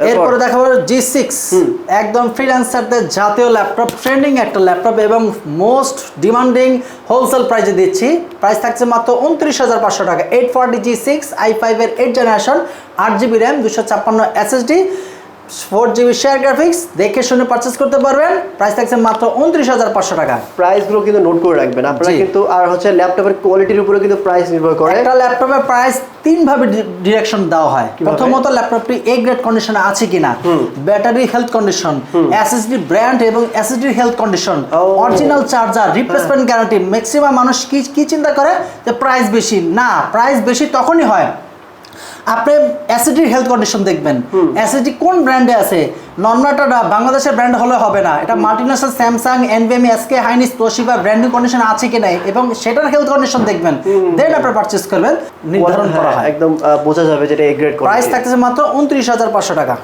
এরপরে দেখাবো G6 একদম ফ্রিল্যান্সারদের জাতীয় ল্যাপটপ, ট্রেন্ডিং একটা ল্যাপটপ এবং মোস্ট ডিমান্ডিং হোলসেল প্রাইসে দিচ্ছি। প্রাইস থাকছে মাত্র 29,500 টাকা। 840 G6 i5 এর 8 generation, 8GB RAM, 256 SSD, 4GB share graphics, দেখে শুনে পারচেজ করতে পারবেন। প্রাইস থাকছে মাত্র 29,500 টাকা। প্রাইসগুলো কিন্তু নোট করে রাখবেন আপনারা কিন্তু, আর হচ্ছে ল্যাপটপের কোয়ালিটির উপরে কিন্তু প্রাইস নির্ভর করে। একটা ল্যাপটপের প্রাইস তিন ভাবে ডিরেকশন দেওয়া হয়। প্রথমত ল্যাপটপটি এ গ্রেড কন্ডিশনে আছে কিনা, battery health condition, SSD brand এবং SSD health condition, original charger, replacement guarantee. Maximum মানুষ কি চিন্তা করে যে প্রাইস বেশি, না, প্রাইস বেশি তখনই হয় আপনি এসএসডির হেলথ কন্ডিশন দেখবেন, এসএসডি কোন ব্র্যান্ডে আছে। নর্মালটা বাংলাদেশের ব্র্যান্ড হলে হবে না, এটা multinational Samsung, NVMe, SK Hynix, Toshiba branding condition আছে কি নাই এবং সেটার হেলথ কন্ডিশন দেখবেন, দেন আপনি পারচেজ করবেন। নির্ধারণ করা হয়, একদম বোঝা যাবে যেটা এ গ্রেড। প্রাইস থাকতেছে মাত্র 29,500 টাকা।